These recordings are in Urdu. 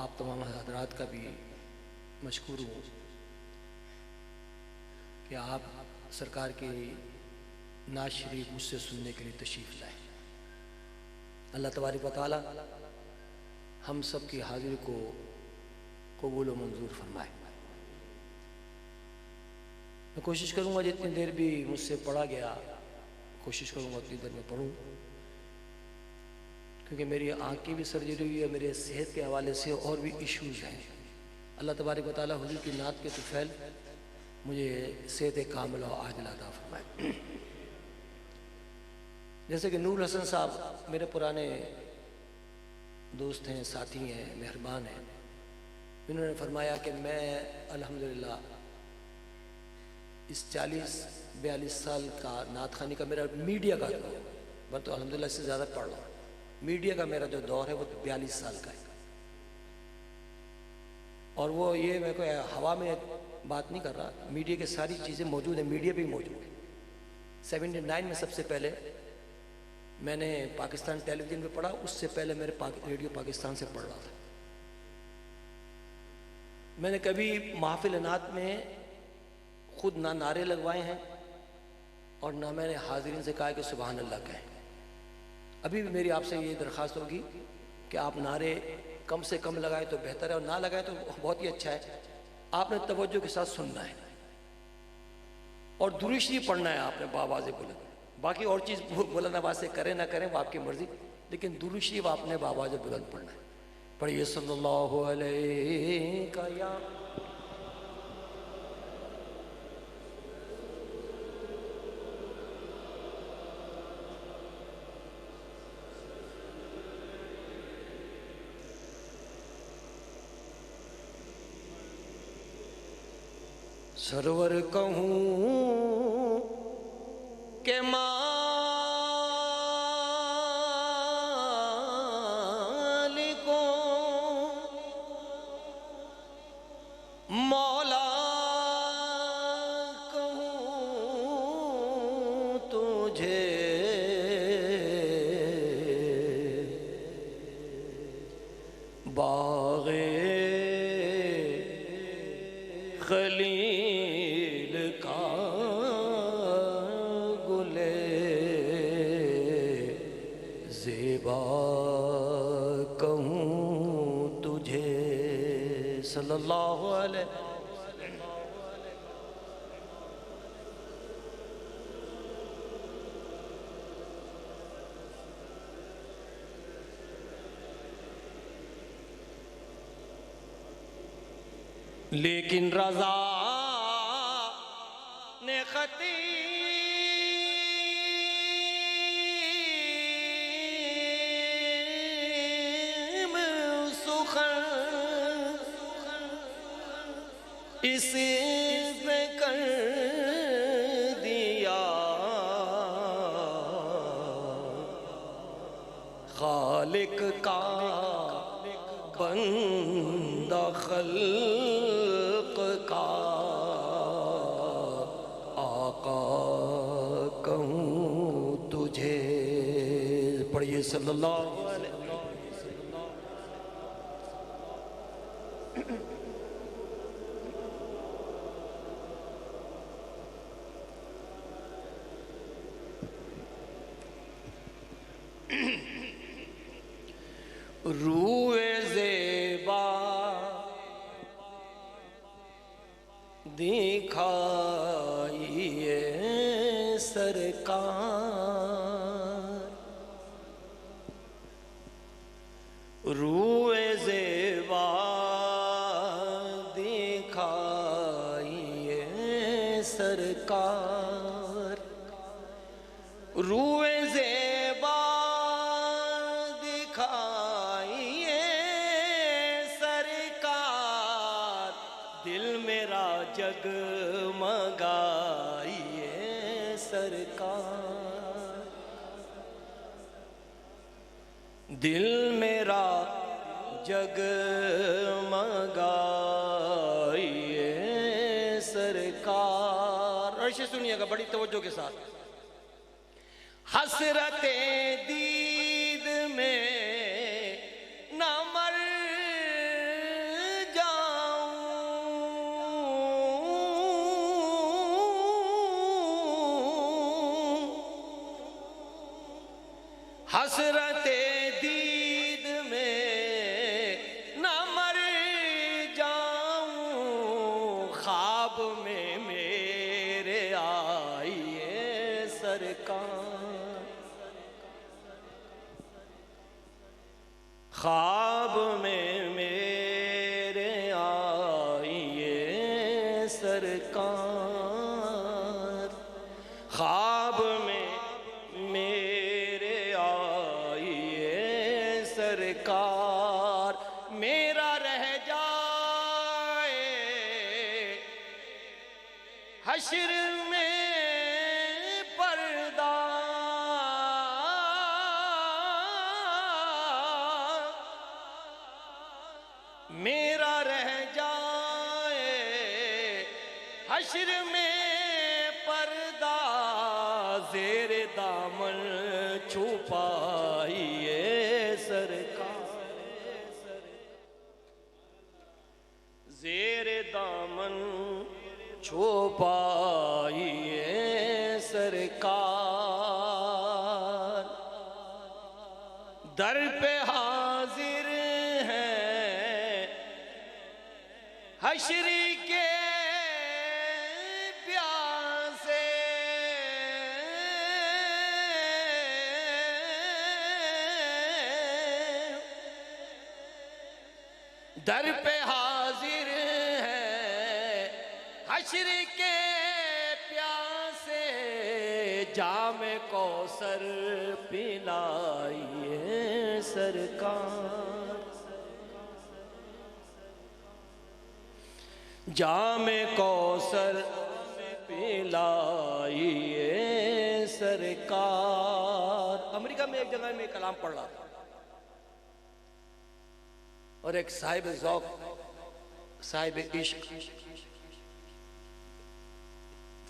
آپ تمام حضرات کا بھی مشکور ہوں کہ آپ سرکار کی نعت شریف مجھ سے سننے کے لیے تشریف لائیں۔ اللہ تبارک و تعالی ہم سب کی حاضری کو قبول و منظور فرمائے۔ میں کوشش کروں گا جتنی دیر بھی مجھ سے پڑھا گیا کوشش کروں گا اتنی دیر میں پڑھوں، کیونکہ میری آنکھ کی بھی سرجری ہوئی ہے، میرے صحت کے حوالے سے اور بھی ایشوز ہیں۔ اللہ تبارک و تعالی حضور کی نعت کے طفیل مجھے صحت کاملہ و عاجلہ عطا فرمائے۔ جیسے کہ نور حسن صاحب میرے پرانے دوست ہیں، ساتھی ہیں، مہربان ہیں، انہوں نے فرمایا کہ میں الحمدللہ اس 40-42 سال کا نعت خوانی کا میرا میڈیا کا دور ہے، میں تو الحمدللہ اس سے زیادہ پڑھ رہا ہوں، میڈیا کا میرا جو دور ہے وہ 42 سال کا ہے، اور وہ یہ میں کوئی ہوا میں بات نہیں کر رہا، میڈیا کے ساری چیزیں موجود ہیں، میڈیا بھی موجود ہے۔ 79 میں سب سے پہلے میں نے پاکستان ٹیلی ویژن پہ پڑھا، اس سے پہلے میرے ریڈیو پاکستان سے پڑھ رہا تھا۔ میں نے کبھی محفل نعت میں خود نہ نعرے لگوائے ہیں اور نہ میں نے حاضرین سے کہا کہ سبحان اللہ کہیں۔ ابھی بھی میری آپ سے یہ درخواست ہوگی کہ آپ نعرے کم سے کم لگائیں تو بہتر ہے، اور نہ لگائیں تو بہت ہی اچھا ہے۔ آپ نے توجہ کے ساتھ سننا ہے اور درود شریف پڑھنا ہے آپ نے بآواز بلند۔ باقی اور چیز بلند آواز سے کریں نہ کریں وہ آپ کی مرضی، لیکن درود شریف آپ نے بآواز بلند پڑھنا ہے۔ پڑھیے صلی اللہ علیہ یا سرور کہوں کہ مولا کہوں تجھے، باغ خلیل کا گلے زیبا کہوں تجھے، صلی اللہ علیہ لیکن رضا نے خطیم سخن اس پہ کر دیا، خالق کا بندہ خلق کا آقا کہوں تجھے۔ پڑھیے صلی اللہ علیہ روئے زیبا دکھائیے سرکار، روئے زیبا دکھائیے سرکار، روئے زیبا دکھائیے سرکار، دل میرا جگمگائیے سرکار، دل میرا جگمگائیے سرکار۔ عرش سنیے گا بڑی توجہ کے ساتھ۔ حسرت دید میں نہ مر حسرت دید میں نہ مر جاؤں، خواب میں میرے آئیے سرکار، خواب میں میرے آئیے سرکار، خواب میں میرے آئیے سرکار، میرا رہ جائے حشر میں پردہ، میرا رہ جائے حشر میں پردہ، زیر دامن چھپائیے سرکار، زیر دامن چھپائیے سرکار، در پہ حاضر ہیں حشر کے پیاسے، در پہ حاضر ہیں حشر کے پیاسے، جام کوثر پلائیے سرکار، جام کوثر پلائیے سرکار۔ امریکہ میں ایک جگہ میں کلام پڑھ رہا تھا، اور ایک صاحب ذوق، صاحب عشق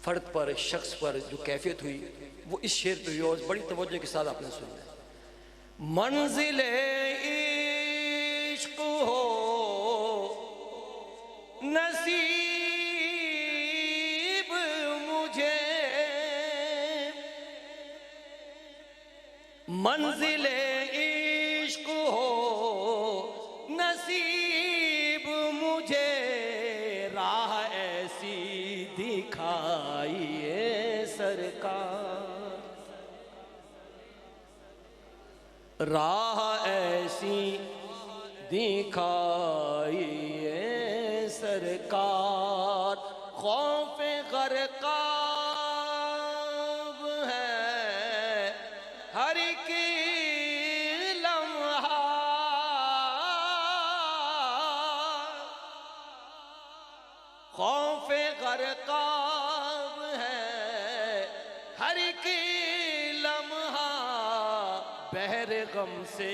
فرد پر، شخص پر جو کیفیت ہوئی، وہ اس شعر پہ ہوئی، اور بڑی توجہ کے ساتھ آپ نے سننا ہے۔ منزل عشق ہو نصیب مجھے، منزل عشق ہو نصیب مجھے، راہ ایسی دکھائیے سرکار، راہ ایسی دکھائیے سرکار، خوف غرقاب ہے ہر ایک لمحہ، خوف غرقاب ہے ہر ایک لمحہ، بحر غم سے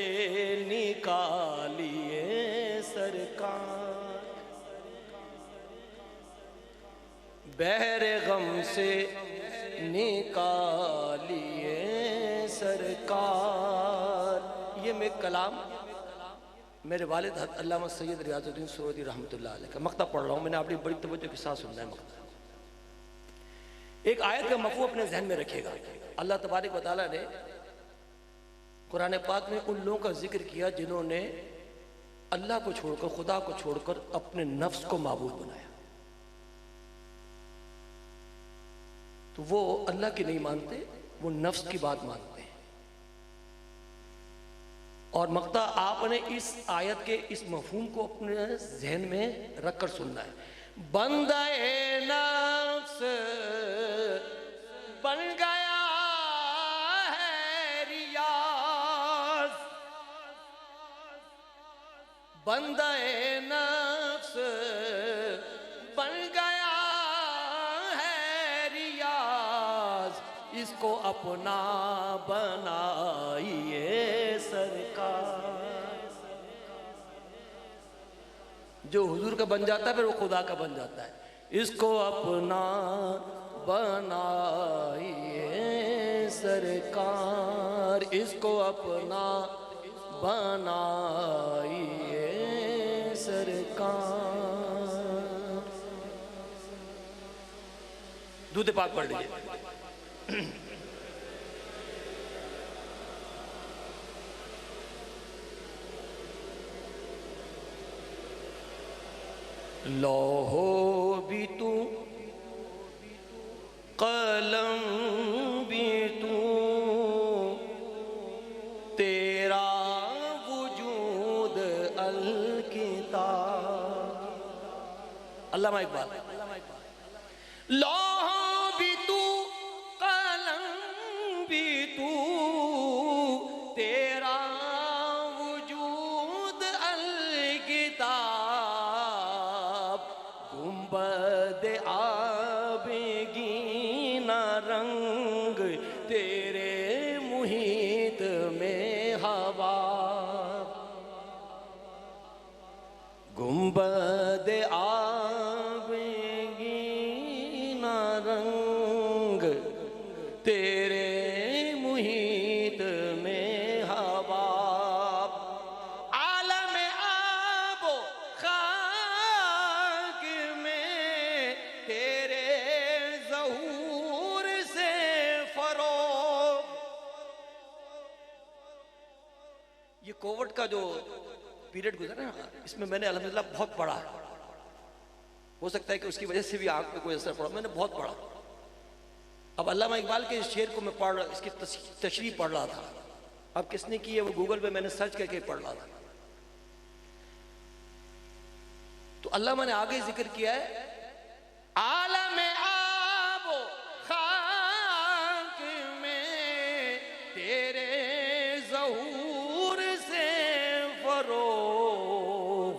نکالیے سرکار، بحر غم سے نکالیے سرکار۔ یہ میں کلام میرے والد حضرت علامہ سید ریاض الدین سہروردی رحمۃ اللہ علیہ کا مقطع پڑھ رہا ہوں، میں نے اپنی بڑی توجہ کے ساتھ سننا ہے مقطع۔ ایک آیت کا مفہوم اپنے ذہن میں رکھے گا۔ اللہ تبارک و تعالیٰ نے قرآن پاک میں ان لوگوں کا ذکر کیا جنہوں نے اللہ کو چھوڑ کر، خدا کو چھوڑ کر اپنے نفس کو معبود بنایا، تو وہ اللہ کی نہیں مانتے، وہ نفس کی بات مانتے ہیں۔ اور مقطع آپ نے اس آیت کے اس مفہوم کو اپنے ذہن میں رکھ کر سننا ہے۔ بندہ نفس بن گیا ہے ریاض، بندہ نفس بن گیا ہے ریاض، اس کو اپنا بنائیے سرکار، جو حضور کا بن جاتا ہے پھر وہ خدا کا بن جاتا ہے، اس کو اپنا بنائیے سرکار، اس کو اپنا بنائیے سرکار۔ دودھ پاک پڑھ لیجیے۔ لوح بھی تو، قلم بھی تو، تیرا وجود الکتاب۔ علامہ اقبال، لوح بھی تو، قلم بھی تو، تیرا وجود الکتاب، گنبد آبگینہ رنگ تیرے محیط میں ہوا، گنبد آبگینہ رنگ تیرے محیط میں ہوا، عالم آب و خاک میں تیرے ظہور سے فروغ۔ یہ کووڈ کا جو پیریڈ گزرا ہے، اس میں میں نے الحمدللہ بہت پڑھا ہے، ہو سکتا ہے کہ اس کی وجہ سے بھی آنکھ پہ کوئی اثر پڑا، میں نے بہت پڑھا۔ اب علامہ اقبال کے اس شعر کو میں پڑھ رہا، اس کی تشریح پڑھ رہا تھا، اب کس نے کی ہے وہ گوگل پہ میں نے سرچ کر کے پڑھ رہا تھا، تو علامہ نے آگے ذکر کیا ہے، عالم آب و خاک میں تیرے ظہور سے فروغ،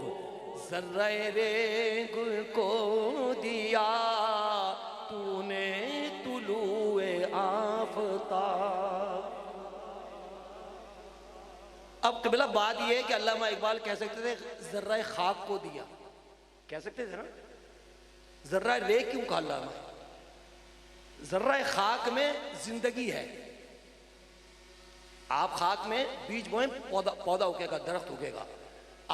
ذرہ ریگ کو دیا تو نے طلوع آفتاب۔ اب قبلہ بات یہ ہے کہ علامہ اقبال کہہ سکتے تھے ذرہ خاک کو دیا، کہہ سکتے تھے نا، ذرہ ریگ کیوں کہا علامہ؟ ذرہ خاک میں زندگی ہے، آپ خاک میں بیج بوئیں پودا اگے گا، درخت اگے گا،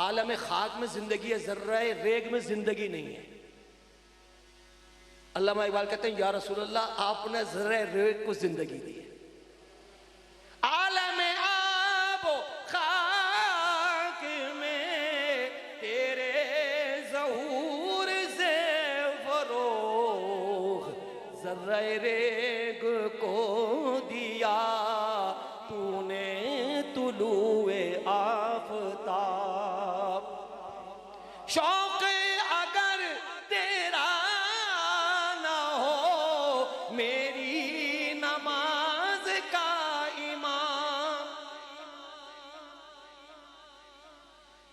عالم خاک میں زندگی ہے، ذرہ ریگ میں زندگی نہیں ہے۔ علامہ اقبال کہتے ہیں یا رسول اللہ آپ نے ذرہ ریگ کو زندگی دی ہے، عالم آب و خاک میں تیرے ظہور سے فروغ، ذرہ ریگ کو دیا تو نے طلوع آفتاب۔ شوق اگر تیرا نہ ہو میری نماز کا امام،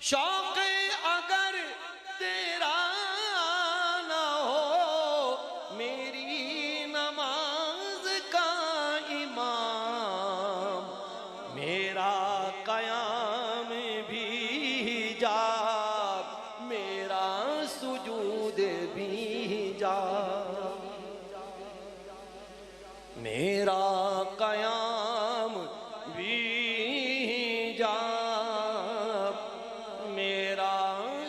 شوق اگر تیرا نہ ہو میری نماز کا امام، میرا قیام بھی حجاب، میرا سجود بھی حجاب، میرا قیام بھی حجاب، میرا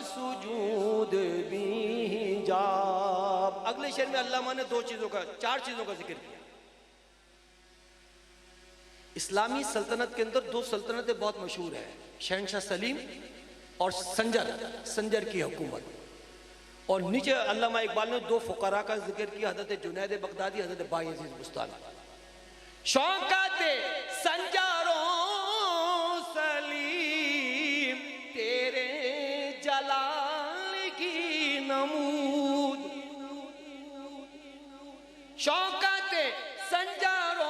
سجود بھی حجاب۔ اگلے شعر میں علامہ نے چار چیزوں کا ذکر کیا۔ اسلامی سلطنت کے اندر دو سلطنتیں بہت مشہور ہیں، شہنشاہ سلیم اور سنجر کی حکومت، اور نیچے علامہ اقبال نے دو فقراء کا ذکر کیا، حضرت جنید بغدادی، حضرت بایزید بستانی۔ شوکت سنجر و سلیم تیرے جلال کی نمود، شوکت سنجر و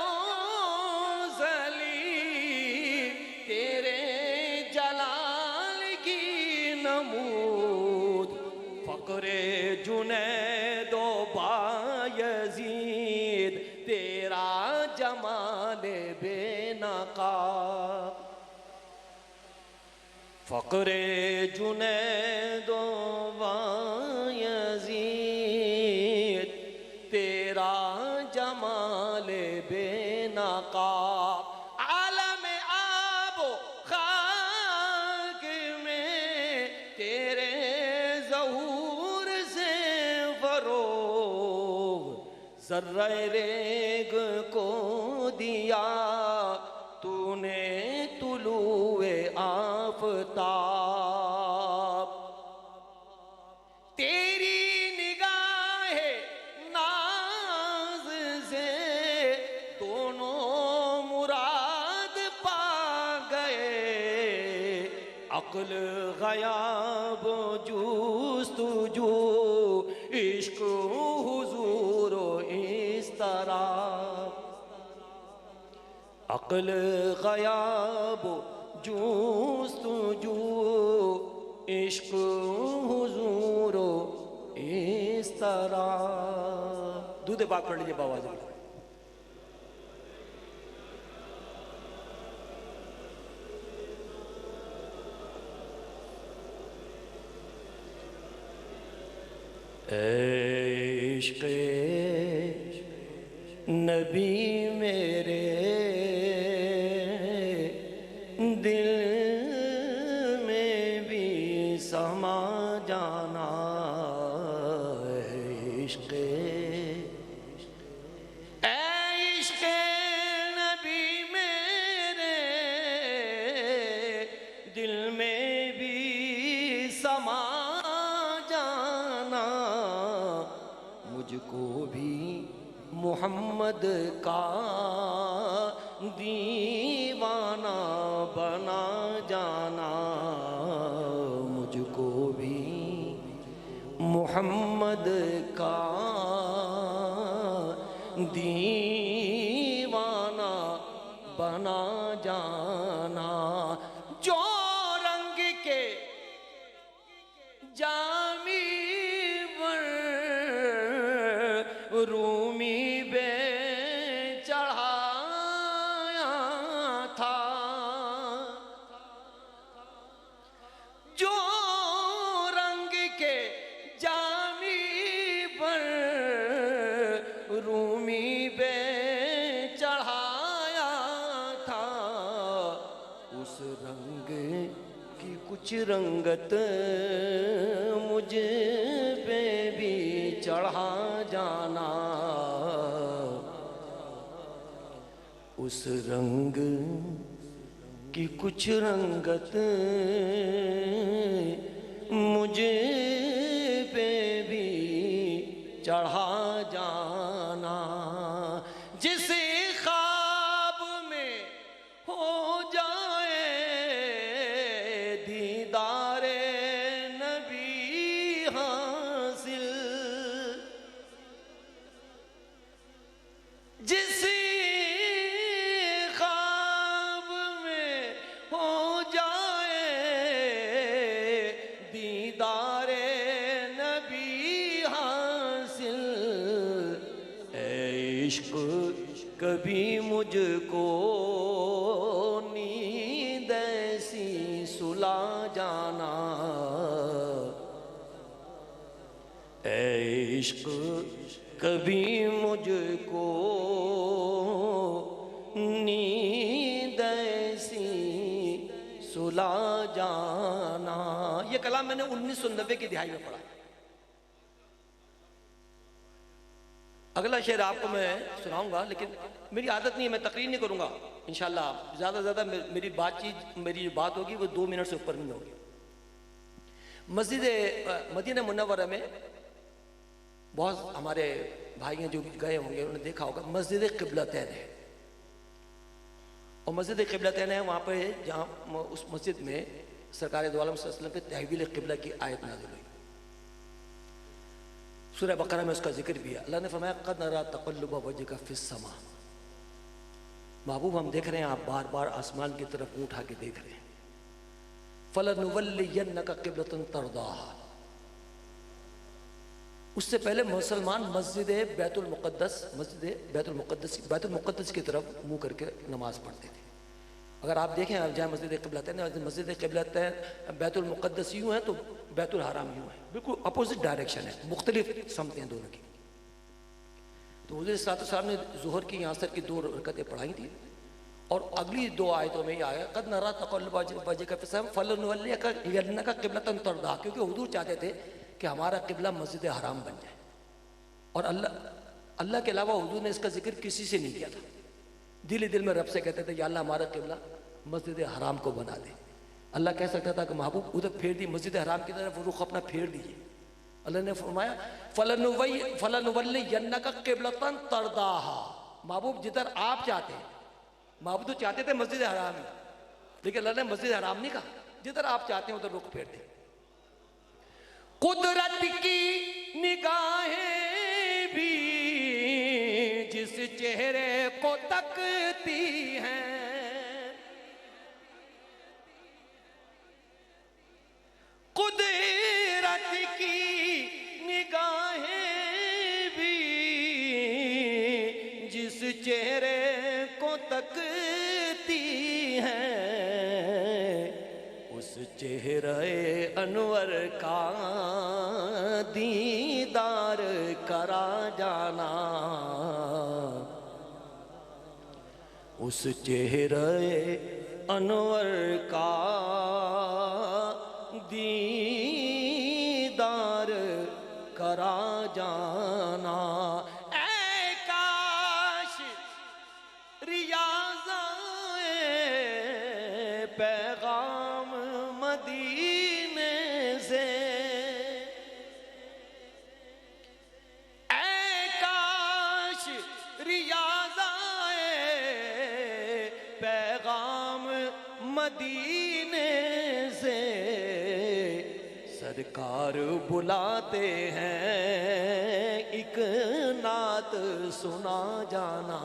سلیم تیرے جلال کی نمود، فقر جنید و بایزید تیرا جمال بے نقاب، فقر جنید و بایزید تیرا جمال بے نقاب، عالم آب و خاک میں تیرے ظہور سے فروغ، ذرہ ریگ کو دیا تو نے طلوع آفتاب، تیری غیاب جستجو عشق حضور و اس طرح عقل غیاب جستجو عشق حضور و اس طرح. دودھ پاک پڑھ لیجیے باواز میں. اے عشق نبی میرے دل میں بھی سما جانا. اے عشق نبی میرے دل میں بھی سما جانا. مجھ کو بھی محمد کا دیوانہ بنا جانا. مجھ کو بھی محمد کا دیوانہ بنا جانا. جو رنگ کے جامی رومی بے چڑھایا تھا, جو رنگ کے جامی پر رومی بے چڑھایا تھا, اس رنگ کی کچھ رنگت مجھ پہ بھی چڑھا جانا. اس رنگ کی کچھ رنگت مجھ پہ بھی چڑھا جانا. جس خواب میں ہو جائے دیدار نبی حاصل, جس خواب میں ہو جائے دیدار نبی حاصل. اے عشق کبھی مجھ کو نیند ایسی سلا جانا. اے عشق کبھی مجھ کو نیند ایسی سلا جانا. یہ کلام میں نے 1990 کی دہائی میں پڑھا. اگلا شعر آپ کو میں سناؤں گا, لیکن میری عادت نہیں ہے, میں تقریر نہیں کروں گا انشاءاللہ. زیادہ سے زیادہ میری بات ہوگی وہ 2 منٹ سے اوپر نہیں ہوگی. مسجد مدینہ منورہ میں بہت ہمارے بھائی ہیں جو گئے ہوں گے, انہوں نے دیکھا ہوگا مسجد قبلتین ہے. اور مسجد قبلتین ہے وہاں پہ جہاں اس مسجد میں سرکار دو عالم صلی اللہ علیہ وسلم پہ تحویل قبلہ کی آیت نازل ہوئی. سورہ بقرہ میں اس کا ذکر بھی ہے. اللہ نے فرمایا قد نرى تقلب وجهك في السماء. محبوب ہم دیکھ رہے ہیں آپ بار بار آسمان کی طرف منہ اٹھا کے دیکھ رہے ہیں. فَلَنُوَلِّيَنَّكَ قِبْلَةً تَرْضَاهَا. اس سے پہلے مسلمان مسجد بیت المقدس کی طرف منہ کر کے نماز پڑھتے تھے. اگر آپ دیکھیں آپ جہاں مسجد قبلتین مسجد قبلتین بیت المقدس یوں ہے تو بیت الحرام یوں ہے, بالکل اپوزٹ ڈائریکشن ہے, مختلف سمتیں ہیں دونوں کی. تو حضور صلی اللہ علیہ وسلم نے ظہر کی یہاں کی 2 رکعتیں پڑھائی تھیں, اور اگلی 2 آیتوں میں یہ آیا قد نرى تقلب وجهك في السماء فلنولينك قبلة ترضاها, کیونکہ حضور چاہتے تھے کہ ہمارا قبلہ مسجد حرام بن جائے. اور اللہ کے علاوہ حضور نے اس کا ذکر کسی سے نہیں کیا تھا. دل میں رب سے کہتے تھے یا اللہ ہمارا قبلہ مسجد حرام کو بنا دے. اللہ کہہ سکتا تھا کہ محبوب ادھر پھیر دی, مسجد حرام کی طرف رخ اپنا پھیر دیجیے. اللہ نے فرمایا فَلَنُوَلِّيَنَّكَ قِبْلَةً تَرْضَاهَا. محبوب جدھر آپ چاہتے ہیں, محبوب تو چاہتے تھے مسجد حرام ہی, لیکن اللہ نے مسجد حرام نہیں کہا, جدھر آپ چاہتے ہیں ادھر رخ پھیر دیں. قدرت کی نگاہیں بھی جس چہرے کو تکتی ہیں، قدرت کی نگاہیں بھی جس چہرے کو تکتی ہیں، اس چہرے انور کا دیدار کرا جانا، اس چہرے انور کا دیدار کرا جانا. اے کاش ریاضائے پیغام مدینے سے، اے کاش ریاضائے پیغام مدینے سے، سرکار بلاتے ہیں ایک نعت سنا جانا.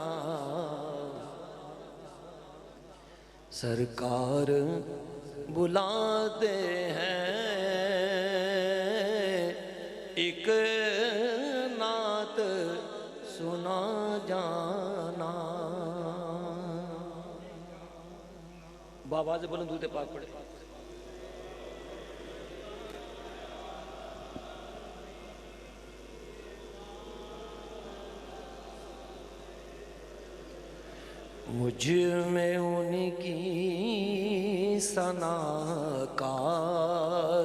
سرکار بلاتے ہیں ایک نعت سنا جانا. بآواز بلند درود پاک پڑھے. مجھ میں ان کی ثنا کا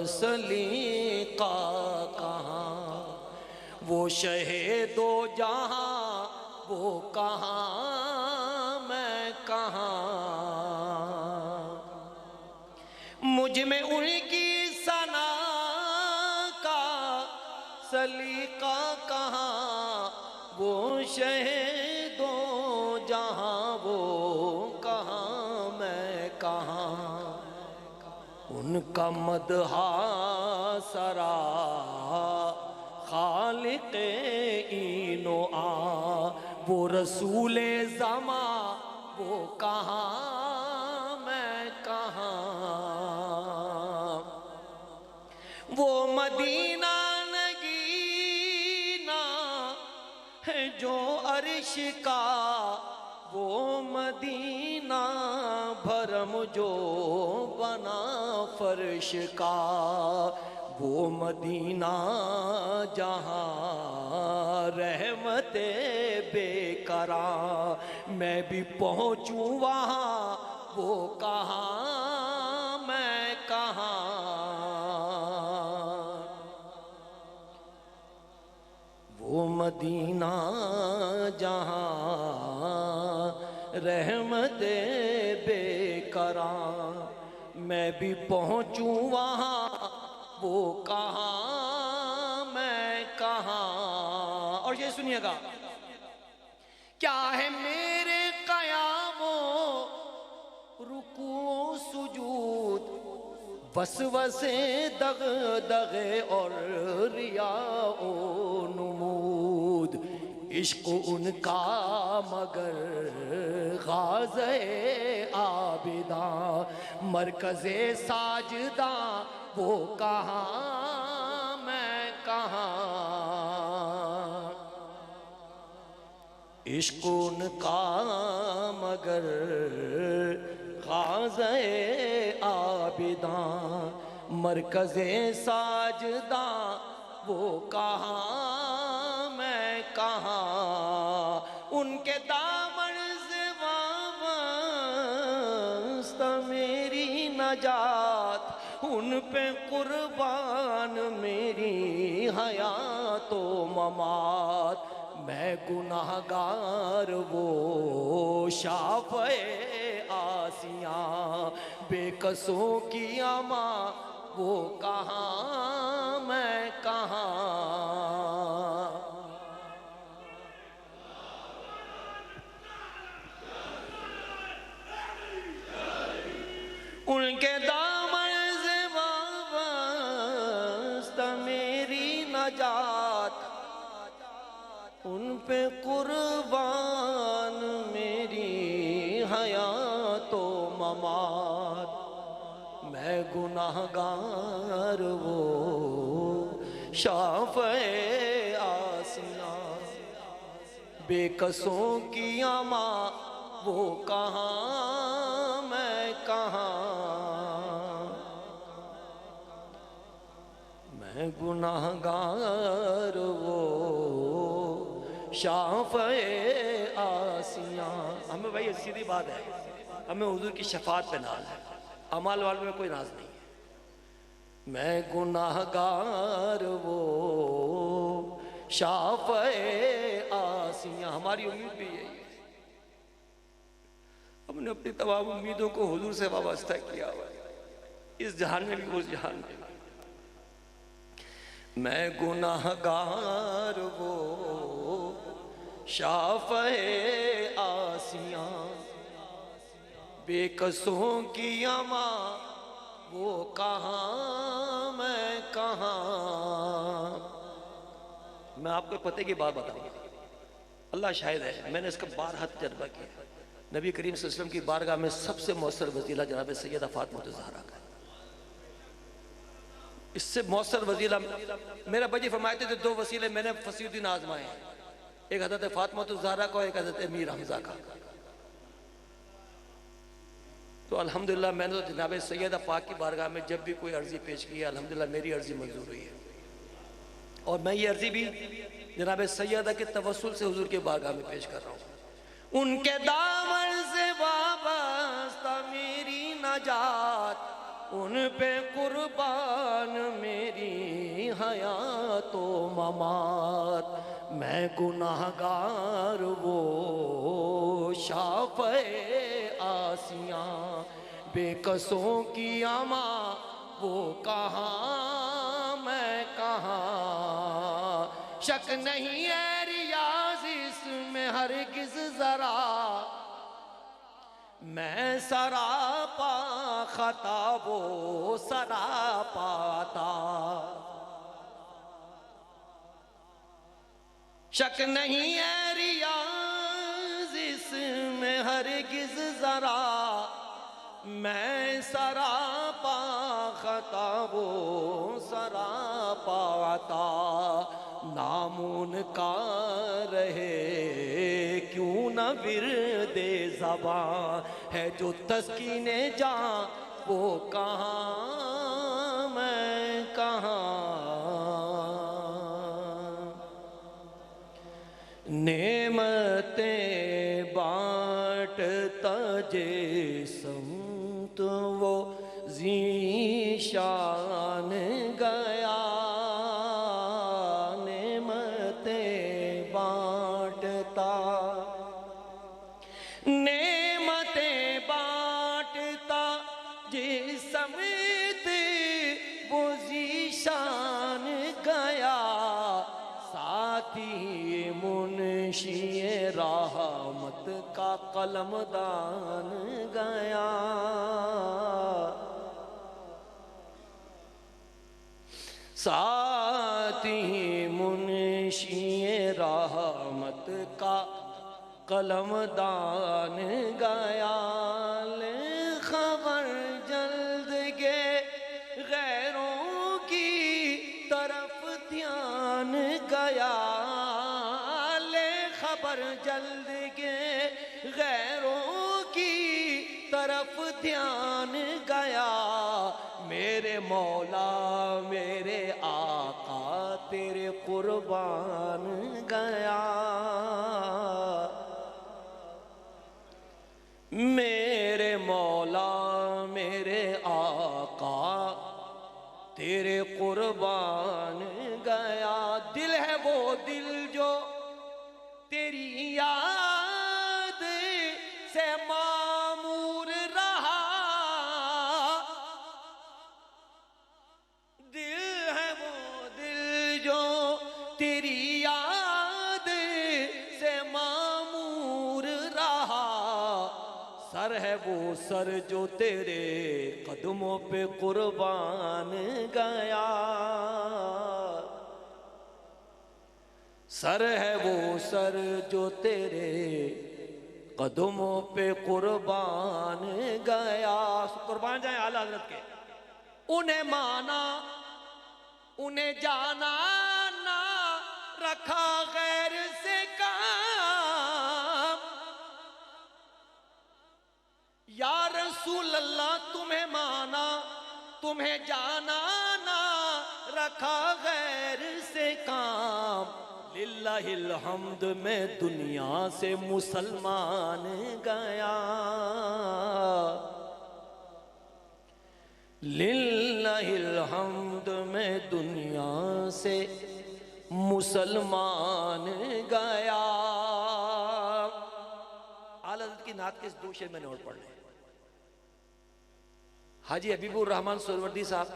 سلیقہ کہاں، وہ شہ دو جہاں وہ کہاں میں کہاں. مجھ میں ان کی ثنا کا سلیقہ کہاں، وہ شہ دو جہاں وہ کہاں میں کہاں. ان کا مدح سرا خالق این و آ، وہ رسول زماں وہ کہاں میں کہاں. وہ مدینہ نگینہ ہے جو عرش کا، وہ مدینہ بھرم جو بنا فرش کا. وہ مدینہ جہاں رحمت بے قرار، میں بھی پہنچوں وہاں وہ کہاں میں کہاں. وہ مدینہ جہاں رحمت بے قرار، میں بھی پہنچوں وہاں وہ کہاں میں کہاں. اور یہ سنیے گا، کیا ہے میرے قیام و رکوع و سجود، وسوسے دغدغے اور ریاء و نمود. عشق ان کا مگر غازِ عابداں، مرکز ساجداں وہ کہاں میں کہاں. عشق ان کا مگر غازِ عابداں، مرکز ساجداں وہ کہاں میں کہاں. ان کے دامن سے وابستہ میری نجات، ان پہ قربان میری حیات و ممات. میں گناہگار وہ شافع آسیاں، بے کسوں کی اماں وہ کہاں میں کہاں. ان کے دامن نجات، ان پہ قربان میری حیات و ممات۔ میں گناہ گار وہ شافع آسیاں، بے قصوں کی ماں وہ کہاں میں کہاں۔ میں گناہ گار وہ شافع آسیاں۔ ہمیں بھائی سیدھی بات ہے، ہمیں حضور کی شفاعت پہ ناز ہے، اعمال والوں میں کوئی ناز نہیں ہے۔ میں گناہ گار وہ شافع آسیاں، ہماری امید بھی یہی ہے۔ ہم نے اپنی تمام امیدوں کو حضور سے وابستہ کیا ہوا ہے، اس جہان میں بھی اس جہان میں بھی۔ میں گناہ گار وہ شافع آسیاں، بے قصوں کی ماں وہ کہاں میں کہاں۔ میں آپ کو پتے کی بات بتاؤں گا، اللہ شاہد ہے، میں نے اس کا بارہا تجربہ کیا۔ نبی کریم صلی اللہ علیہ وسلم کی بارگاہ میں سب سے مؤثر وسیلہ جناب سیدہ فاطمہ الزہرا کا ہے۔ اس سے مؤثر وسیلہ میرا بجی فرماتے تھے، دو وسیلے میں نے فصیح الدین آزمائے ہیں، ایک حضرت فاطمہ الزہرا کا، ایک حضرت امیر حمزہ کا۔ تو الحمدللہ میں نے جناب سیدہ پاک کی بارگاہ میں جب بھی کوئی عرضی پیش کی ہے، الحمدللہ میری عرضی منظور ہوئی ہے، اور میں یہ عرضی بھی جناب سیدہ کے توسل سے حضور کے بارگاہ میں پیش کر رہا ہوں۔ ان کے دامن سے وابستہ میری نجات، ان پہ قربان میری حیات و ممات۔ میں گناہ گار وہ شافع آسیاں، بے قصوں کی ماں وہ کہاں میں کہاں۔ شک نہیں ہے ریاض اس میں ہرگز ذرا، میں سراپا خطا وہ سراپا عطا۔ شک نہیں ہے ریاض اس میں ہرگز ذرا، میں سراپا خطا وہ سراپا عطا۔ نامون کا رہے کیوں نہ ورد زباں، ہے جو تسکین جاں وہ کہاں میں کہاں۔ نعمتیں بانٹتا جسمت وہ ذیشان گیا، نعمتیں بانٹتا جسمت وہ ذیشان گیا، ساتھی منشی رحمت کا قلم دان گیا۔ ساتھی منشی رحمت کا قلم دان گیا، خبر جلد گے غیروں کی طرف دھیان گیا، خبر جلد گے غیروں کی طرف دھیان گیا۔ میرے مولا میرے آقا تیرے قربان گیا، میرے مولا میرے آقا تیرے قربان گیا۔ دل ہے وہ دل جو تیری یاد سے معمور رہا، دل ہے وہ دل جو تیری یاد سے معمور رہا، سر ہے وہ سر جو تیرے قدموں پہ قربان گیا۔ سر ہے وہ سر جو تیرے قدموں پہ قربان گیا. قربان جائیں اعلیٰ حضرت کے. انہیں مانا انہیں جانا نہ رکھا غیر سے کام. یا رسول اللہ تمہیں مانا تمہیں جانا نہ رکھا غیر سے کام. للہ الحمد میں دنیا سے مسلمان گیا. للہ الحمد میں دنیا سے مسلمان گیا. اعلیٰ حضرت کی نعت کے اس دو شعر میں نے اور پڑھ لے. حاجی حبیب الرحمن سہروردی صاحب،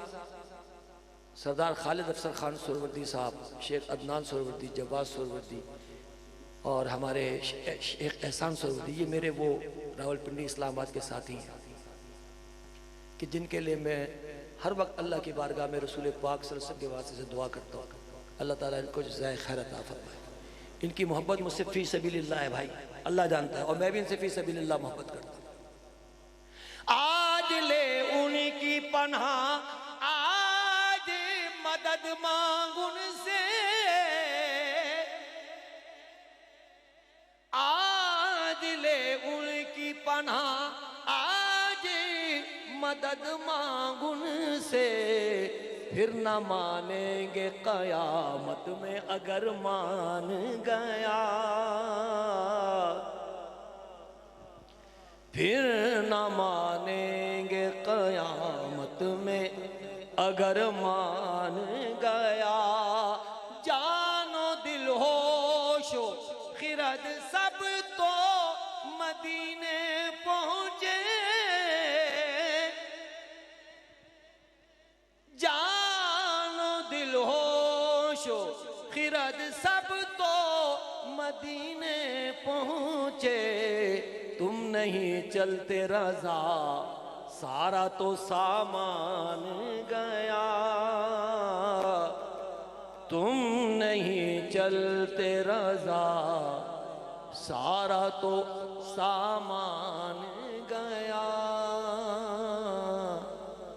سردار خالد افسر خان سہروردی صاحب، شیخ عدنان سہروردی، جواز سہروردی اور ہمارے شیخ احسان سہروردی، یہ میرے وہ راول پنڈی اسلام آباد کے ساتھی ہیں کہ جن کے لیے میں ہر وقت اللہ کی بارگاہ میں رسول پاک صلی اللہ علیہ وسلم کے واسطے سے دعا کرتا ہوں. اللہ تعالیٰ ان کو جزائے خیر عطا فرمائے. ان کی محبت مجھ سے فی سبیل اللہ ہے بھائی، اللہ جانتا ہے، اور میں بھی ان سے فی سبیل اللہ محبت کرتا ہوں. آج لے ان کی پناہ، آج مدد مانگ ان سے، آج لے ان کی پناہ، آج مدد مانگ ان سے. پھر نہ مانیں گے قیامت میں اگر مان گیا. پھر نہ مانیں گے قیامت میں اگر مان گیا. جان و دل ہوش و خرد سب تو مدینے پہنچے. جان و دل ہوش و خرد سب تو مدینے پہنچے. تم نہیں چلتے رضا سارا تو سامان گیا. تم نہیں چلتے رضا سارا تو سامان گیا.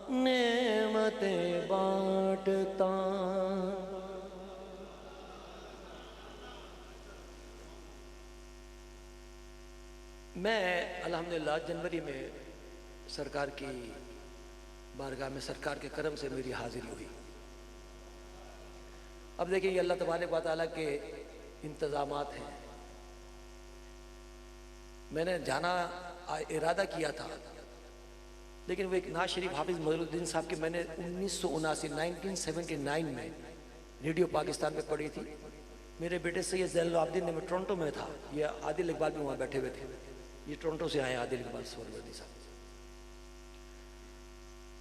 نعمتیں بانٹتا میں الحمدللہ جنوری میں سرکار کی بارگاہ میں سرکار کے کرم سے میری حاضری ہوئی. اب دیکھیں یہ اللہ تبارک و تعالیٰ کے انتظامات ہیں. میں نے جانا ارادہ کیا تھا، لیکن وہ ایک ناز شریف حافظ مظہر الدین صاحب کی میں نے 1979 میں ریڈیو پاکستان پہ پڑھی تھی. میرے بیٹے سید زین العابدین نے، میں ٹورنٹو میں تھا، یہ عادل اقبال بھی وہاں بیٹھے ہوئے تھے، یہ ٹورنٹو سے آئے عادل اقبال سہروردی صاحب.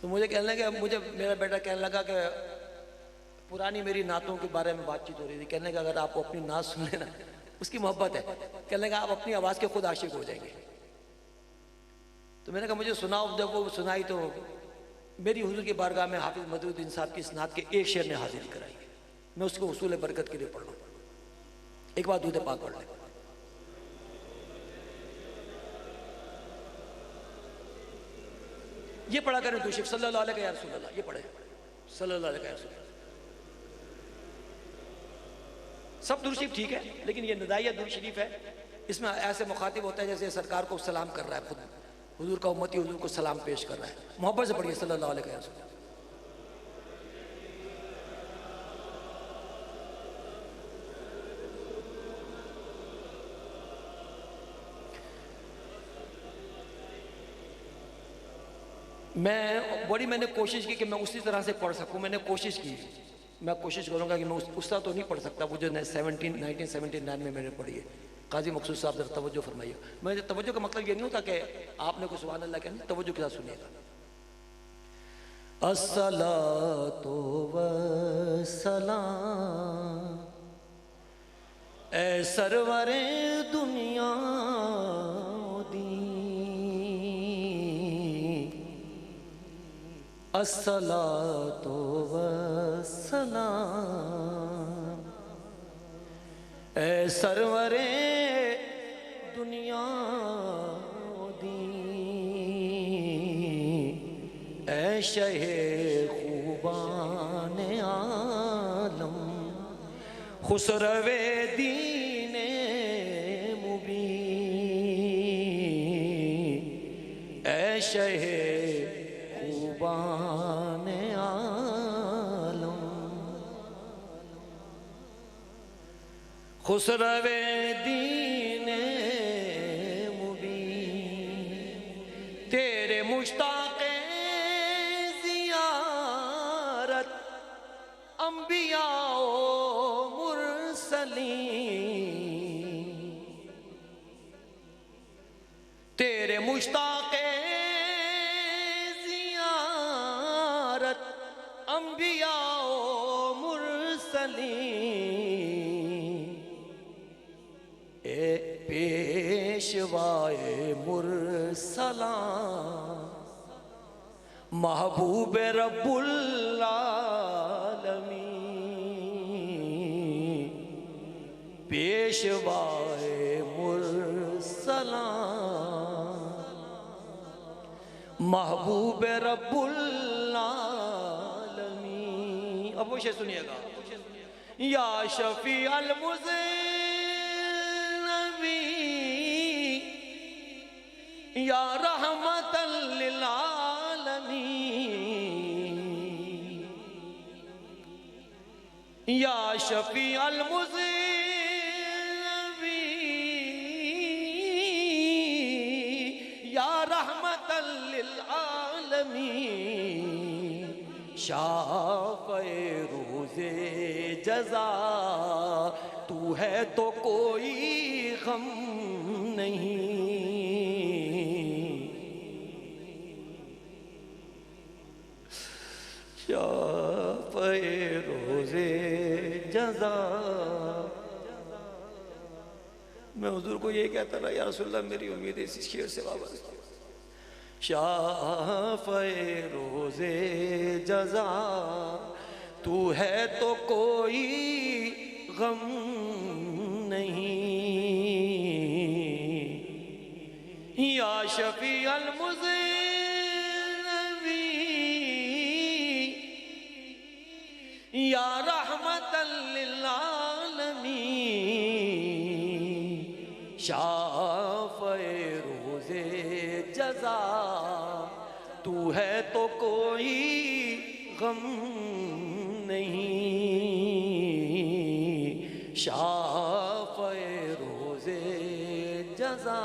تو مجھے کہنے لگا، مجھے میرا بیٹا کہنے لگا کہ پرانی میری نعتوں کے بارے میں بات چیت ہو رہی تھی. کہنے لگا اگر آپ کو اپنی نعت سن لینا، اس کی محبت ہے، کہنے لگا آپ اپنی آواز کے خود عاشق ہو جائیں گے. تو میں نے کہا مجھے سناؤ. جب وہ سنائی تو میری حضور کی بارگاہ میں حافظ مظہر الدین صاحب کی اس نعت کے ایک شعر نے حاضری کرائی. میں اس کو حصول برکت کے لیے پڑھ لوں. ایک بار درود پاک پڑھ لیں. یہ پڑھا کریں درود شریف صلی اللہ علیہ یا رسول اللہ. یہ پڑھیں صلی اللہ علیہ یا رسول اللہ. سب درود شریف ٹھیک ہے، لیکن یہ ندائیہ درود شریف ہے، اس میں ایسے مخاطب ہوتا ہے جیسے سرکار کو سلام کر رہا ہے، خود حضور کا امتی حضور کو سلام پیش کر رہا ہے. محبت سے پڑھیے صلی اللہ علیہ یا رسول اللہ. میں نے کوشش کی کہ میں اسی طرح سے پڑھ سکوں. میں نے کوشش کی، میں کوشش کروں گا کہ میں اس طرح تو نہیں پڑھ سکتا وہ جو 1979 میں نے پڑھی ہے. قاضی مقصود صاحب ذرا توجہ فرمائیے. میرے توجہ کا مطلب یہ نہیں ہوتا کہ آپ نے کوئی سبحان اللہ کہنا، توجہ کے ساتھ سنیے گا. الصلاۃ والسلام اے سرور دنیا الصلاۃ والسلام سرور دنیا دی اے شہ خوبان عالم خسرو دین مبین اے شہ خوبان عالم خسرو دین مبین تیرے مشتاق زیارت انبیاء و مرسلین تیرے مشتاق زیارت انبیاء و مرسلین اے پیشوائے مرسلان محبوب رب العالمین پیشوائے مرسلان محبوب رب العالمین اب وہ شے سنیے گا یا شفیع المذنبین یا رحمت للعالمین یا شفیع المذنبین یا رحمت للعالمین شافع روز جزا تو ہے تو کوئی غم نہیں شافع روز جزا میں حضور کو یہ کہتا رہا یا رسول اللہ میری امید ہے اس شعر سے وابستہ شافع روز جزا تو ہے تو کوئی غم نہیں یا شفیع المذنبین یا رحمت للعالمین شافع روز جزا تو ہے تو کوئی غم نہیں شافع روز جزا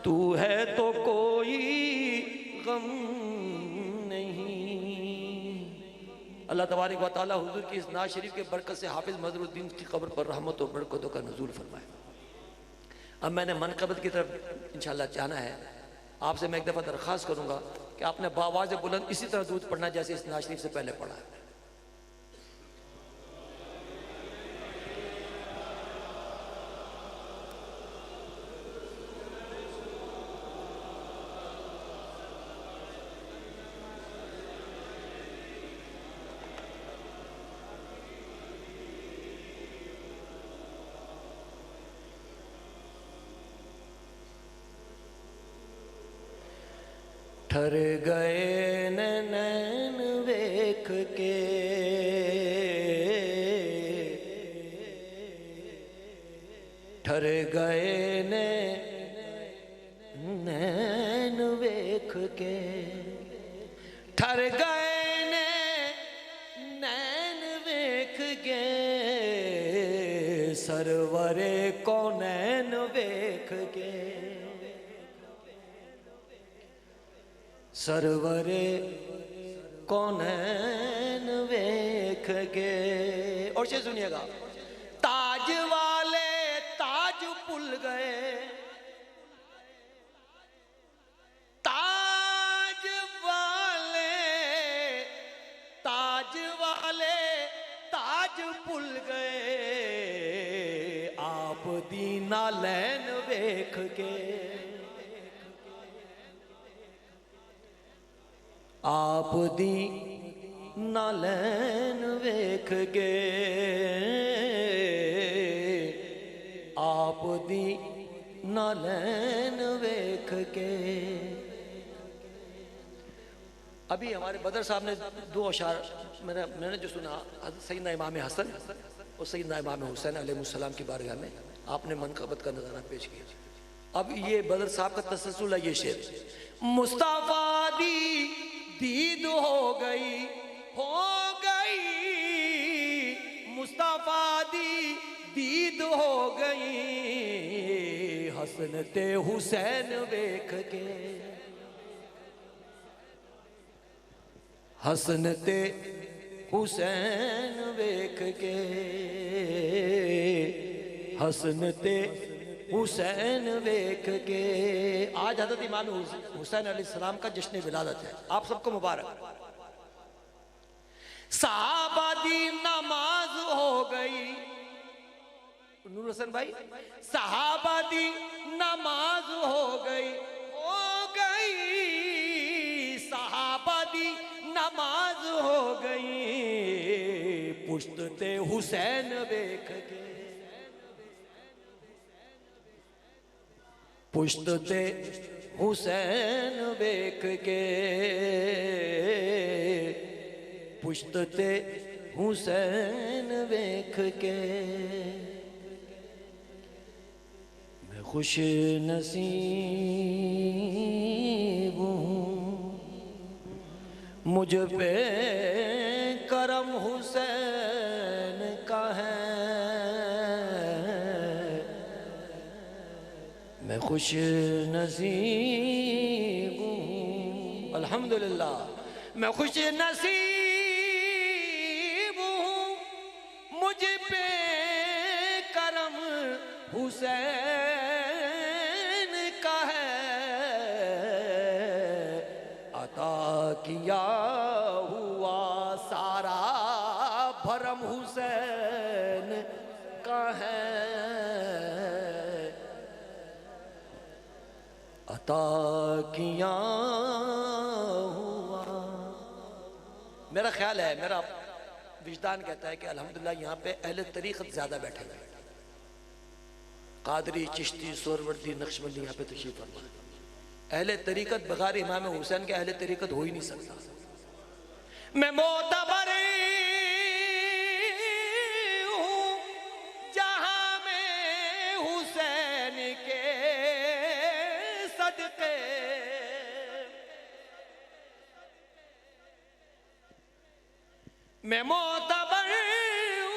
تو ہے تو کوئی غم نہیں اللہ تبارک و تعالی حضور کی اس نعت شریف کے برکت سے حافظ مظہر الدین کی قبر پر رحمت و برکتوں کا نزول فرمائے اب میں نے منقبت کی طرف انشاءاللہ جانا ہے آپ سے میں ایک دفعہ درخواست کروں گا کہ آپ نے بآواز بلند اسی طرح درود پڑھنا جیسے اس نعت شریف سے پہلے پڑھا ہے ٹھر گئے نین ویکھ کے ٹھر گئے نین ویکھ کے ٹھر گئے نین ویکھ کے سرور کونین ویکھ کے سرور کونین ویکھ کے اور سے سنیے گا تاج والے تاج پل گئے تاج والے تاج پل گئے آپ دی نالین ویکھ کے آپ دی نالین ویکھ کے نالین ویکھ کے. ابھی ہمارے بدر صاحب نے دو اشعار میں نے جو سنا حضرت سیدنا امام حسن اور سیدنا امام حسین علیہ السلام کی بارگاہ میں آپ نے منقبت کا نظارہ پیش کیا. اب یہ بدر صاحب کا تسلسل ہے. یہ شعر مصطفیٰ دی دید ہو گئی مصطفیٰ دی دید ہو گئی حسنت حسین ویکھ کے. حسنت حسین ویکھ کے حسنت حسین ویکھ کے. آج حضرت امام حسین علیہ السلام کا جشن ولادت ہے. آپ سب کو مبارک. صحابہ دی نماز ہو گئی نور حسن بھائی. صحابہ دی نماز ہو گئی صحابہ دی نماز ہو گئی پشت تے حسین ویکھ کے. پشت تے حسین ویکھ کے پشت تے حسین ویکھ کے. میں خوش نصیب ہوں مجھ پہ کرم حسین کا ہے. میں خوش نصیب ہوں الحمدللہ. میں خوش نصیب ہوں مجھ پہ کرم حسین کا ہے. عطا کیا ہوا سارا بھرم حسین کا ہے. عطا کیا ہوا. میرا خیال ہے میرا وجدان کہتا ہے کہ الحمدللہ یہاں پہ اہل طریقت زیادہ بیٹھے ہوئے. قادری چشتی سہروردی نقشبندی یہاں پہ تشریف فرما. اہل طریقت بغیر امام حسین کے اہل طریقت ہو ہی نہیں سکتا. میں معتبر ہوں جہاں میں حسین کے صدقے. میں معتبر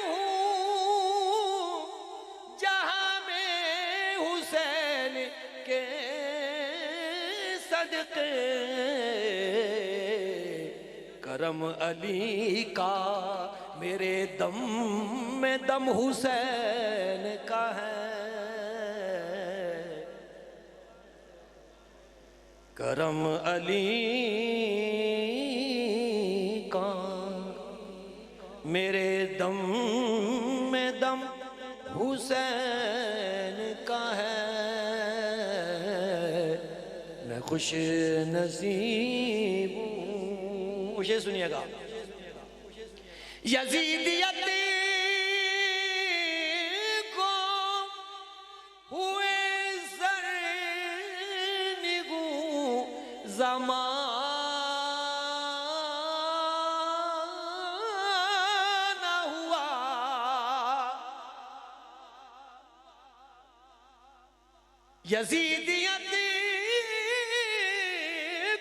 ہوں جہاں میں حسین کے صدقے. کرم علی کا میرے دم میں دم حسین کا ہے. کرم علی کا میرے دم میں دم حسین کا ہے. میں خوش نصیب ہوں. اسے سنیے گا. یزیدیت کو ہوئے سر نگوں زمانہ ہوا. یزیدیت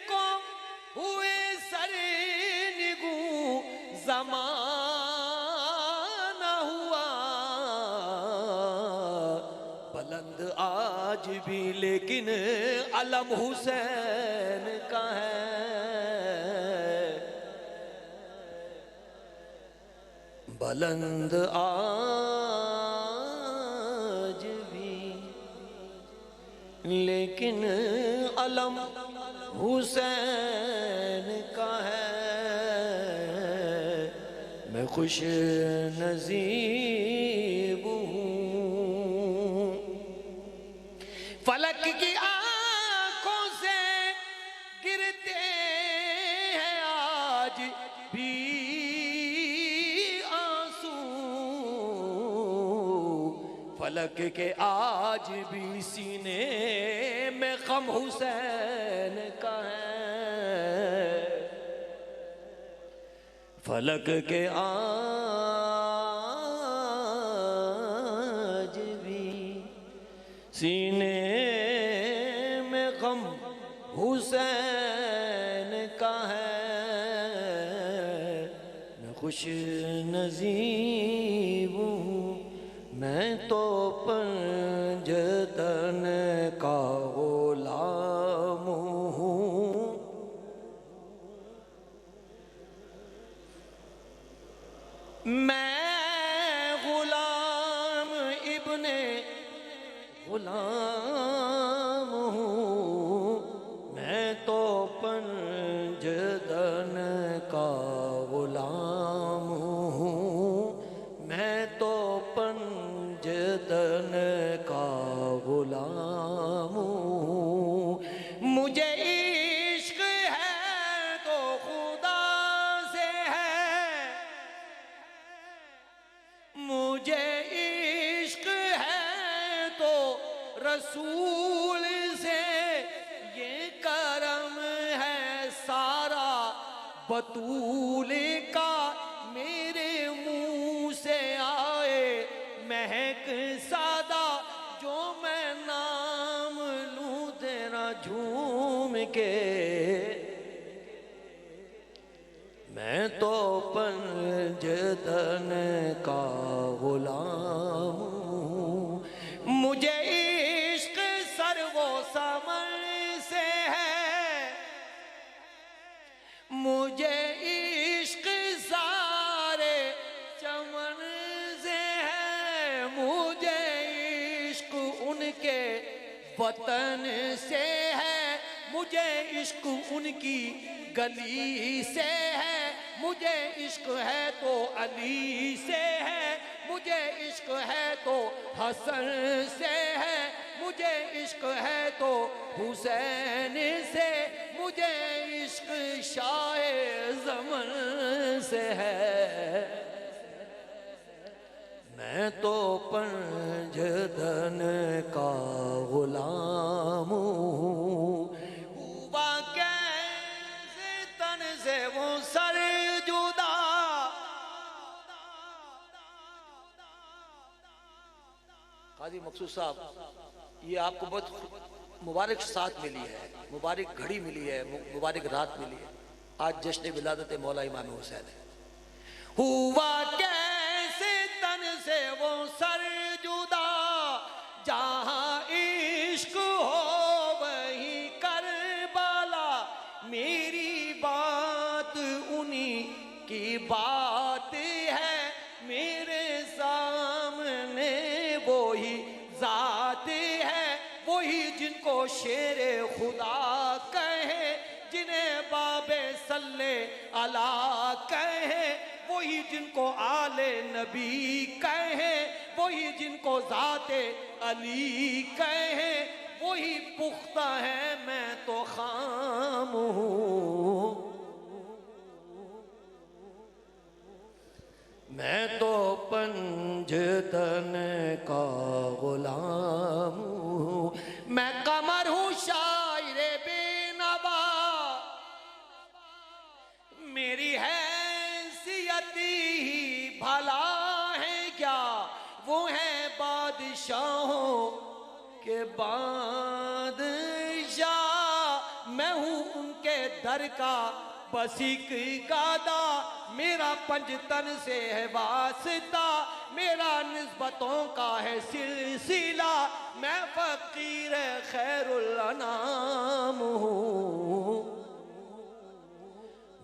کو ہوئے سر نگوں زمانہ ہوا. بلند آج بھی لیکن علم حسین کا ہے. بلند آج بھی لیکن علم حسین کا ہے. میں خوش نصیب ہوں. فلک کی آنکھوں سے گرتے ہیں آج بھی آنسو. فلک کے آج بھی سینے میں غم حسین کا ہے، فلک کے آج بھی سینے میں غم حسین کا ہے، میں خوش نصیب ہوں میں تو پنجتن کا غلام ہوں، میں غلام ابن غلام ہوں، میں تو پنجتن کا غلام ہوں، میں تو پنجتن کا غلام ہوں، مجھے عشق ہے تو خدا سے ہے، مجھے عشق ہے تو رسول سے، یہ کرم ہے سارا بطول کا، میرے منہ سے آئے مہک سادہ، جو میں نام لوں تیرا جھوم کے، میں تو پنجتن کا غلام ہوں، مجھے عشق سر و سمن سے ہے، مجھے عشق سارے چمن سے ہے، مجھے عشق ان کے وطن سے ہے، مجھے عشق ان کی گلی سے ہے، مجھے عشق ہے تو علی سے ہے، مجھے عشق ہے تو حسن سے ہے، مجھے عشق ہے تو حسین سے، مجھے عشق شاہ زمن سے ہے، میں تو پنجتن کا غلام ہوں، ہوا کیسے تن سے وہ سر جدا، قاضی مقصود صاحب یہ آپ کو بہت مبارک ساتھ ملی ہے، مبارک گھڑی ملی ہے، مبارک رات ملی ہے، آج جشن ولادت مولا امام حسین ہے، ہوا کیسے تن سے وہ سر جدا، جہاں عشق ہو وہی کربلا، میری بات انہی کی بات ہے، میرے سامنے وہی ذات ہے، وہی جن کو شیر خدا کہے، جنہیں باب صلی اللہ کہے، وہی جن کو آل نبی کہے، وہی جن کو ذات علی کہے، وہی پختہ ہے میں تو خام ہوں، میں تو پنجتن کا غلام ہوں، میں قمر ہوں شاعر بے نوا، میری حیثیت ہی بھلا ہے کیا، وہ ہے بادشاہوں کے بادشاہ، میں ہوں ان کے در کا بس ایک گادا، میرا پنجتن سے ہے واسطہ، میرا نسبتوں کا ہے سلسلہ، میں فقیر خیر الانام ہوں،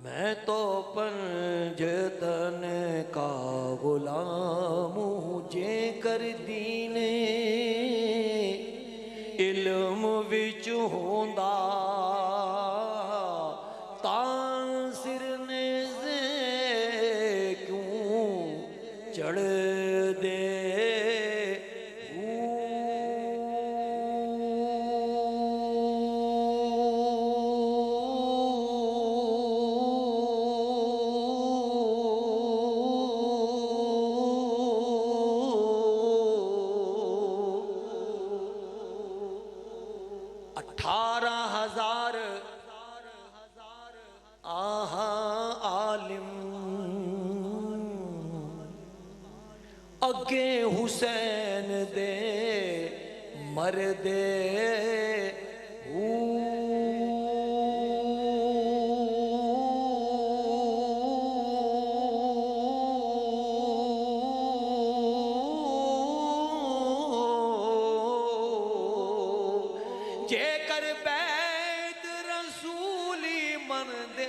میں تو پنجتن کا غلام ہوں، جے کر دین علم وچ ہوندا تاں سر نے کیوں چڑھ دے 18,000 آہا عالم اگے حسین دے مردے جے کر بیت رسولی من دے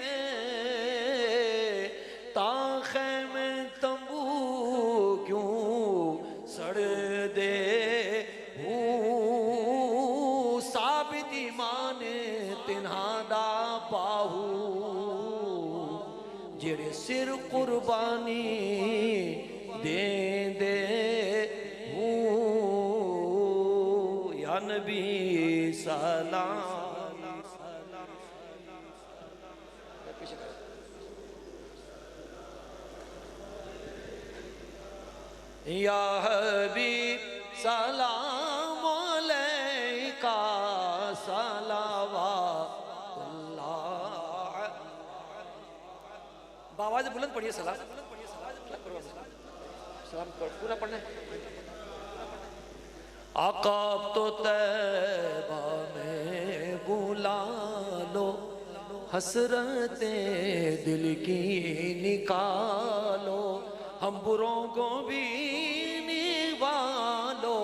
تاں خیمے تنبو کیوں سڑ دے ثابت ایمان تنہا دا پاہو جڑے سر قربانی دیں دے یا نبی سلام یا حبیب سلام علیکہ صلوات اللہ بآواز بلند پڑھیے سلام سلام پورا پڑھنا ہے آقا تو طیبہ میں بلا لو حسرتیں دل کی نکالو ہم بروں کو بھی نبھالو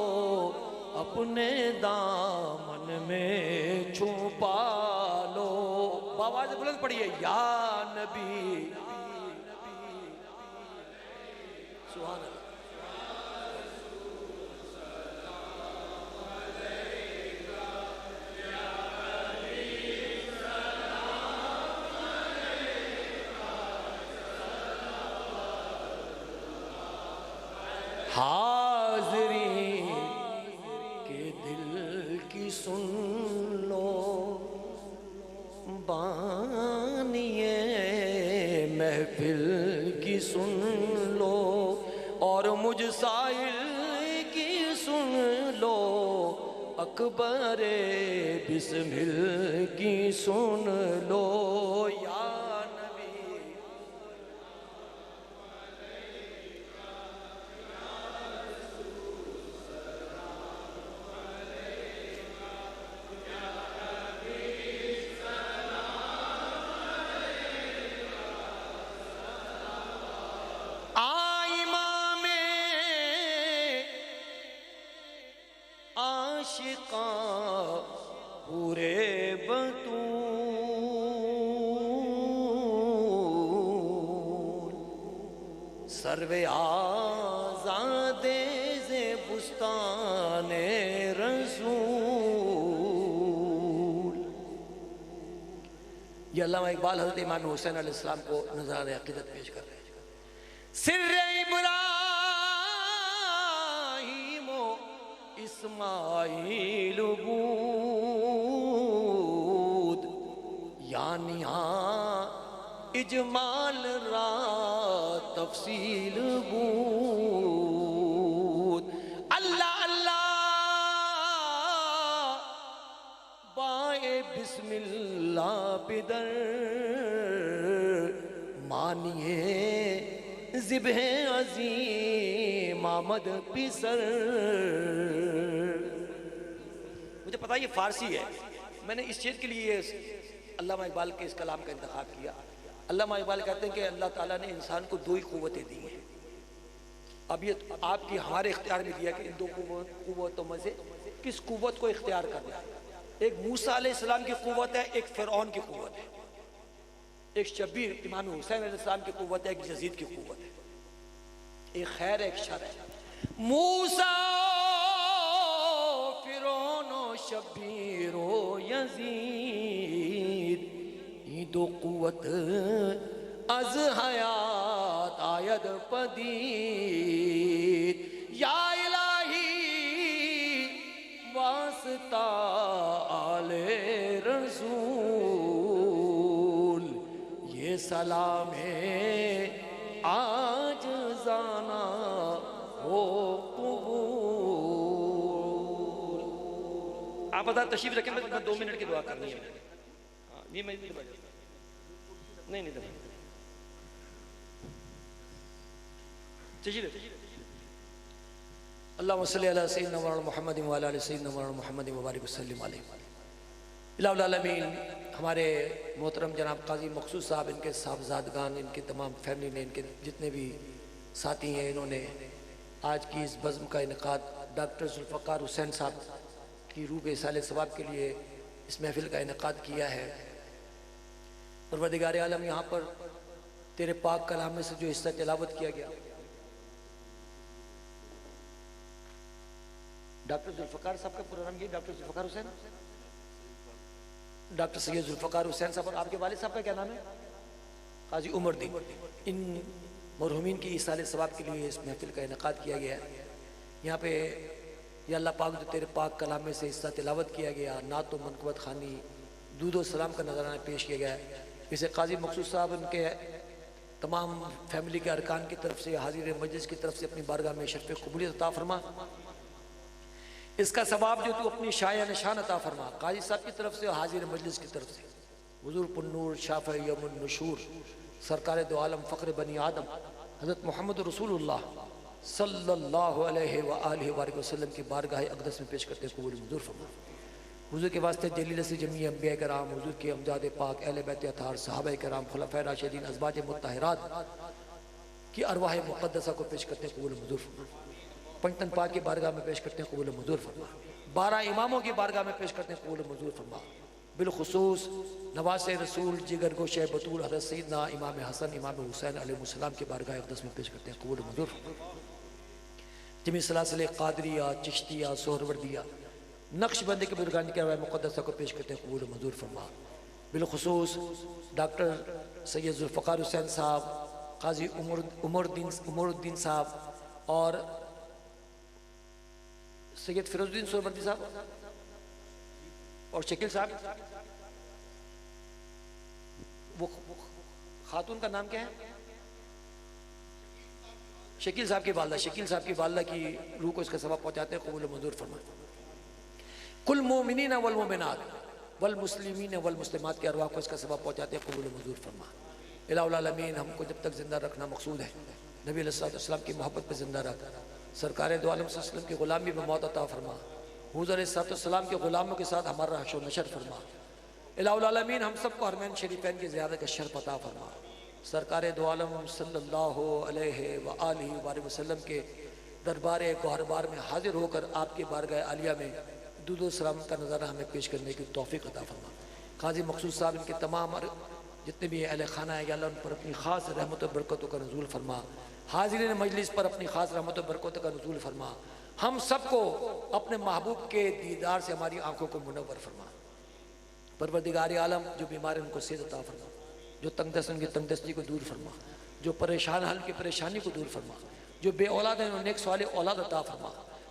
اپنے دامن میں چھپا لو بآواز بلند پڑھیے یا نبی سبحان اللہ حاضری کے دل کی سن لو بانیے محفل کی سن لو اور مجھ سائل کی سن لو اکبر بسمل کی سن لو یا عاشقاں پورے بطول سرو آزاد ز بستان رسول یہ علامہ اقبال حضرت امام حسین علیہ السلام کو نظرانہ عقیدت پیش کر رہے ہیں سر اسماعیل بود یعنی اجمال را تفصیل بود اللہ اللہ بائے بسم اللہ بدر مانیے ذبح عظیم آمد پیسر مجھے پتا یہ فارسی ہے میں نے اس چیز کے لیے علامہ اقبال کے اس کلام کا انتخاب کیا علامہ اقبال کہتے ہیں کہ اللہ تعالیٰ نے انسان کو دو ہی قوتیں دی ہیں اب یہ آپ کی ہمارے اختیار میں دیا کہ ان دو قوتوں میں سے کس قوت کو اختیار کرنا ہے ایک موسیٰ علیہ السلام کی قوت ہے ایک فرعون کی قوت ہے ایک شبیر امام حسین علیہ السلام کی قوت ہے ایک یزید کی قوت ہے ایک خیر ایک شر ہے موسیٰ فرعون و شبیر و یزید یہ دو قوت از حیات آید پدید یا الہی واسطہ آل رسول یہ سلام آج زانا ہو قبول آپ حضرات تشریف رکھیں، میں 2 منٹ کی دعا کرنی ہے. ہاں یہ میں نہیں دبا تشریف. اللہم صلی علی سیدنا مولانا محمد وعلی آل سیدنا مولانا محمد مبارک وسلم علیہ. الہ العالمین ہمارے محترم جناب قاضی مقصود صاحب، ان کے صاحبزادگان، ان کے تمام فیملی نے، ان کے جتنے بھی ساتھی ہیں، انہوں نے آج کی اس بزم کا انعقاد ڈاکٹر ذوالفقار حسین صاحب کی روح کے ایصال ثواب کے لیے اس محفل کا انعقاد کیا ہے. پروردگار عالم، یہاں پر تیرے پاک کلام میں سے جو حصہ تلاوت کیا گیا، ڈاکٹر ذوالفقار صاحب کا پورا نام یہ ڈاکٹر ذوالفقار حسین، ڈاکٹر سید ذوالفقار حسین صاحب، اور آپ کے والد صاحب کا کیا نام ہے؟ قاضی عمر الدین. ان مرحومین کی ایصال ثواب کے لیے اس محفل کا انعقاد کیا گیا ہے. یہاں پہ یا اللہ پاک جو تیرے پاک کلام میں سے حصہ تلاوت کیا گیا، نعت و منقبت خوانی، درود و سلام کا نذرانہ پیش کیا گیا ہے. اسے قاضی مقصود صاحب ان کے تمام فیملی کے ارکان کی طرف سے، حاضر مجلس کی طرف سے اپنی بارگاہ میں شرف قبولیت عطا فرما. اس کا ثواب جو تو اپنی شایع نشان عطا فرما. قاضی صاحب کی طرف سے، حاضر مجلس کی طرف سے، حضور پنور شافع یوم النشور سرکار دو عالم فخر بنی آدم حضرت محمد رسول اللہ صلی اللہ علیہ وآلہ وآلہ وسلم کی بارگاہ اقدس میں پیش کرتے قبول منظور فرما. حضور کے واسطے جلیل سے جمیع انبیاء کرام، حضور کے امجاد پاک، اہل بیت اطہار، صحابہ کرام، خلفائے راشدین، ازواج مطہرات کی ارواح مقدسہ کو پیش کرتے قبول منظور فرما. پنجتن پاک کی بارگاہ میں پیش کرتے ہیں قبول منظور فرما. 12 اماموں کی بارگاہ میں پیش کرتے ہیں قبول منظور فرما. بالخصوص نواز رسول جگر گوشہ بطول حضرت سیدنا امام حسن امام حسین علیہ السلام کی بارگاہ اقدس میں پیش کرتے ہیں قبول منظور فرما. جمی سلاسل قادریہ، چشتیہ، سہروردیہ، نقش بندی کے بزرگان کی ارواح مقدسہ کو پیش کرتے ہیں قبول منظور فرما. بالخصوص ڈاکٹر سید ذوالفقار حسین صاحب، قاضی عمر الدین صاحب اور سید فیروز الدین سہروردی صاحب اور شکیل صاحب. وہ خاتون کا نام کیا ہے؟ شکیل صاحب کی والدہ. شکیل صاحب کی والدہ کی روح کو اس کا ثواب پہنچاتے ہیں قبول منظور فرما. کل مومنین والمومنات والمسلمین والمسلمات کے ارواح کو اس کا ثواب پہنچاتے ہیں قبول منظور فرما. الہ العالمین ہم کو جب تک زندہ رکھنا مقصود ہے، نبی علیہ السلام کی محبت پہ زندہ رکھ، سرکار دو عالم صلی اللہ علیہ وسلم کی غلامی میں موت عطا فرما. حضور علیہ السلام کے غلاموں کے ساتھ ہمارا حشر و نشر فرما. الہ العالمین ہم سب کو حرمین شریفین کی زیارت کا شرف عطا فرما. سرکار دو عالم صلی اللہ علیہ وآلہ وآلہ وسلم کے دربار گوہربار میں حاضر ہو کر آپ کی بارگاہ عالیہ میں درود و سلام کا نظارہ ہمیں پیش کرنے کی توفیق عطا فرما. قاضی مقصود صاحب، ان کے تمام جتنے بھی اہل خانہ ہیں، یا اللہ ان پر اپنی خاص رحمت و برکتوں کا نزول فرما. حاضرین مجلس پر اپنی خاص رحمت و برکتوں کا نزول فرما. ہم سب کو اپنے محبوب کے دیدار سے ہماری آنکھوں کو منور فرما. پروردگار عالم جو بیمار ہیں ان کو صحت عطا فرما، جو تنگ دست ان کی تنگ دستی کو دور فرما، جو پریشان حال کی پریشانی کو دور فرما، جو بے اولاد ہیں انہیں ایک سوال اولاد عطا فرما،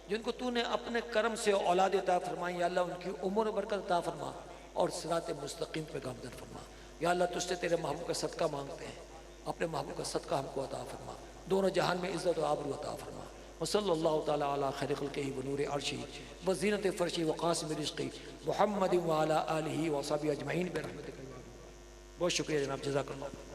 جن کو تو نے اپنے کرم سے اولاد عطا فرمائی، یا اللہ ان کی عمر و برکت عطا فرما اور صراط مستقیم پہ گامزن فرما. یا اللہ تجھ سے تیرے محبوب کا صدقہ مانگتے ہیں، اپنے محبوب کا صدقہ ہم کو عطا فرما. دونوں جہان میں عزت و آبرو عطا فرما. وصلی اللہ تعالی علی خیر خلقہ ونور عرشہ وزینت فرشہ وقاسم رزقہ محمد وعلی آلہ وصحبہ اجمعین برحمتک. بہت شکریہ جناب، جزاک اللہ.